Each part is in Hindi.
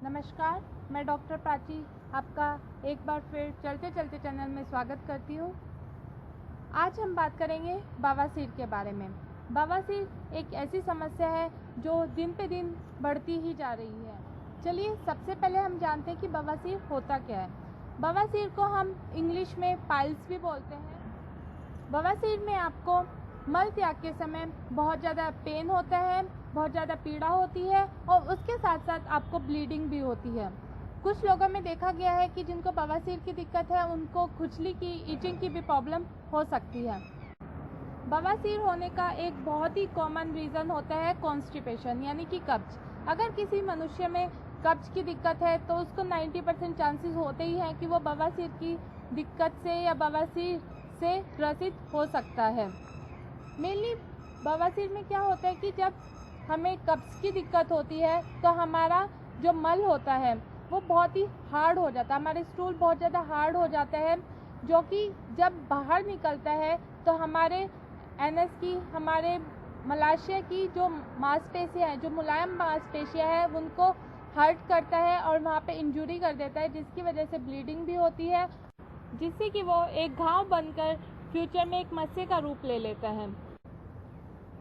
नमस्कार, मैं डॉक्टर प्राची आपका एक बार फिर चलते चलते चैनल में स्वागत करती हूँ। आज हम बात करेंगे बवासीर के बारे में। बवासीर एक ऐसी समस्या है जो दिन पे दिन बढ़ती ही जा रही है। चलिए सबसे पहले हम जानते हैं कि बवासीर होता क्या है। बवासीर को हम इंग्लिश में पाइल्स भी बोलते हैं। बवासीर में आपको मल त्याग के समय बहुत ज़्यादा पेन होता है, बहुत ज़्यादा पीड़ा होती है और उसके साथ साथ आपको ब्लीडिंग भी होती है। कुछ लोगों में देखा गया है कि जिनको बवासीर की दिक्कत है उनको खुजली की, इचिंग की भी प्रॉब्लम हो सकती है। बवासीर होने का एक बहुत ही कॉमन रीज़न होता है कॉन्स्टिपेशन यानी कि कब्ज। अगर किसी मनुष्य में कब्ज की दिक्कत है तो उसको 90% चांसेस होते ही हैं कि वो बवासीर की दिक्कत से या बवासीर से ग्रसित हो सकता है। मेनली बवासीर में क्या होता है कि जब हमें कब्ज की दिक्कत होती है तो हमारा जो मल होता है वो बहुत ही हार्ड हो जाता है, हमारे स्टूल बहुत ज़्यादा हार्ड हो जाता है, जो कि जब बाहर निकलता है तो हमारे एनस की, हमारे मलाशय की जो मांसपेशियाँ हैं, जो मुलायम मांसपेशियाँ हैं, उनको हर्ट करता है और वहाँ पे इंजरी कर देता है, जिसकी वजह से ब्लीडिंग भी होती है, जिससे कि वो एक घाव बनकर फ्यूचर में एक मस्से का रूप ले लेता है।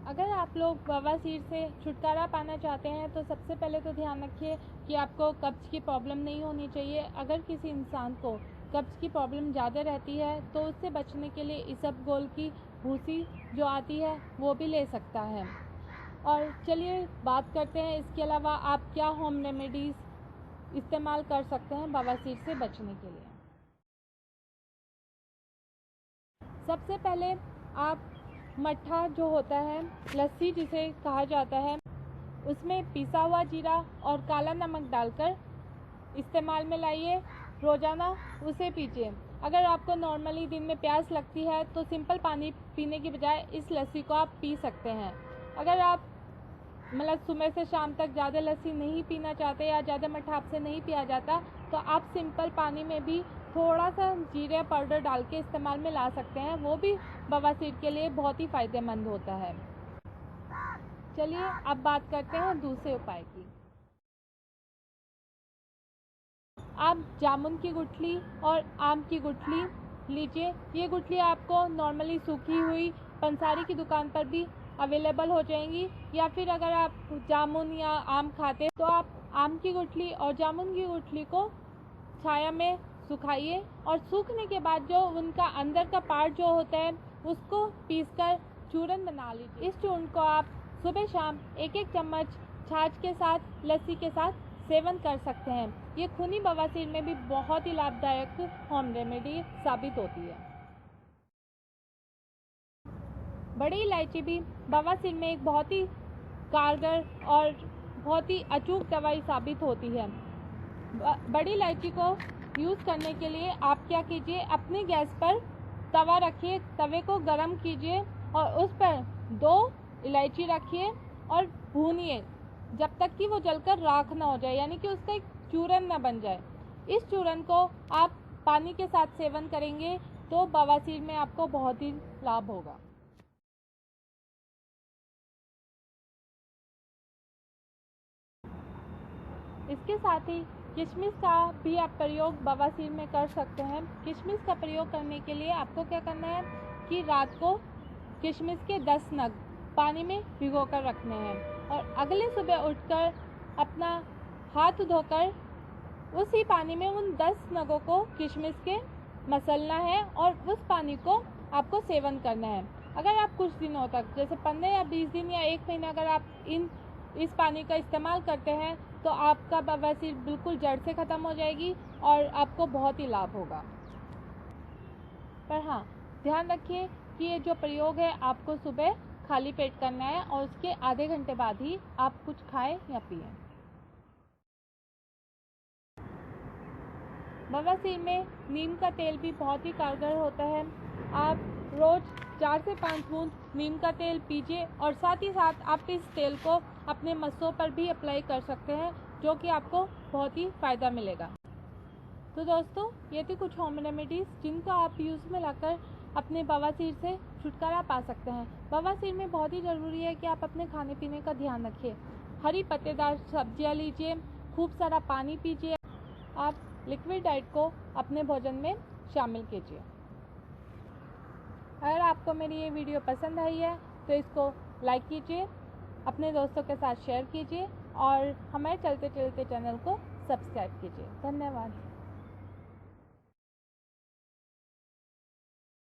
अगर आप लोग बवासीर से छुटकारा पाना चाहते हैं तो सबसे पहले तो ध्यान रखिए कि आपको कब्ज की प्रॉब्लम नहीं होनी चाहिए। अगर किसी इंसान को कब्ज की प्रॉब्लम ज़्यादा रहती है तो उससे बचने के लिए इसबगोल की भूसी जो आती है वो भी ले सकता है। और चलिए बात करते हैं इसके अलावा आप क्या होम रेमेडीज़ इस्तेमाल कर सकते हैं बवासीर से बचने के लिए। सबसे पहले आप मट्ठा जो होता है, लस्सी जिसे कहा जाता है, उसमें पिसा हुआ जीरा और काला नमक डालकर इस्तेमाल में लाइए। रोज़ाना उसे पीजिए। अगर आपको नॉर्मली दिन में प्यास लगती है तो सिंपल पानी पीने की बजाय इस लस्सी को आप पी सकते हैं। अगर आप सुबह से शाम तक ज़्यादा लस्सी नहीं पीना चाहते या ज़्यादा मट्ठा आपसे नहीं पिया जाता तो आप सिंपल पानी में भी थोड़ा सा जीरा पाउडर डाल के इस्तेमाल में ला सकते हैं। वो भी बवासीर के लिए बहुत ही फ़ायदेमंद होता है। चलिए अब बात करते हैं दूसरे उपाय की। आप जामुन की गुठली और आम की गुठली लीजिए। ये गुठली आपको नॉर्मली सूखी हुई पंसारी की दुकान पर भी अवेलेबल हो जाएंगी, या फिर अगर आप जामुन या आम खाते तो आप आम की गुठली और जामुन की गुठली को छाया में सुखाइए और सूखने के बाद जो उनका अंदर का पार्ट जो होता है उसको पीसकर चूरन बना लीजिए। इस चूर्ण को आप सुबह शाम एक एक चम्मच छाछ के साथ, लस्सी के साथ सेवन कर सकते हैं। ये खूनी बवासीर में भी बहुत ही लाभदायक होम रेमेडी साबित होती है। बड़ी इलायची भी बवासीर में एक बहुत ही कारगर और बहुत ही अचूक दवाई साबित होती है। बड़ी इलायची को यूज़ करने के लिए आप क्या कीजिए, अपने गैस पर तवा रखिए, तवे को गरम कीजिए और उस पर 2 इलायची रखिए और भूनिए जब तक कि वो जलकर राख ना हो जाए, यानी कि उसका एक चूरन ना बन जाए। इस चूरन को आप पानी के साथ सेवन करेंगे तो बवासीर में आपको बहुत ही लाभ होगा। इसके साथ ही किशमिश का भी आप प्रयोग बवासीर में कर सकते हैं। किशमिश का प्रयोग करने के लिए आपको क्या करना है कि रात को किशमिश के 10 नग पानी में भिगोकर रखने हैं और अगले सुबह उठकर अपना हाथ धोकर उसी पानी में उन 10 नगों को किशमिश के मसलना है और उस पानी को आपको सेवन करना है। अगर आप कुछ दिनों तक, जैसे 15 या 20 दिन या 1 महीना अगर आप इस पानी का इस्तेमाल करते हैं तो आपका बवासीर बिल्कुल जड़ से ख़त्म हो जाएगी और आपको बहुत ही लाभ होगा। पर हाँ, ध्यान रखिए कि ये जो प्रयोग है आपको सुबह खाली पेट करना है और उसके आधे घंटे बाद ही आप कुछ खाएं या पिएं। बवासीर में नीम का तेल भी बहुत ही कारगर होता है। आप रोज़ 4 से 5 बूंद नीम का तेल पीजिए और साथ ही साथ आप इस तेल को अपने मस्सों पर भी अप्लाई कर सकते हैं, जो कि आपको बहुत ही फ़ायदा मिलेगा। तो दोस्तों, ये थी कुछ होम रेमेडीज़ जिनको आप यूज़ में लाकर अपने बवासीर से छुटकारा पा सकते हैं। बवासीर में बहुत ही ज़रूरी है कि आप अपने खाने पीने का ध्यान रखिए। हरी पत्तेदार सब्जियां लीजिए, खूब सारा पानी पीजिए। आप लिक्विड डाइट को अपने भोजन में शामिल कीजिए। अगर आपको मेरी ये वीडियो पसंद आई है तो इसको लाइक कीजिए, अपने दोस्तों के साथ शेयर कीजिए और हमारे चलते चलते चैनल को सब्सक्राइब कीजिए। धन्यवाद।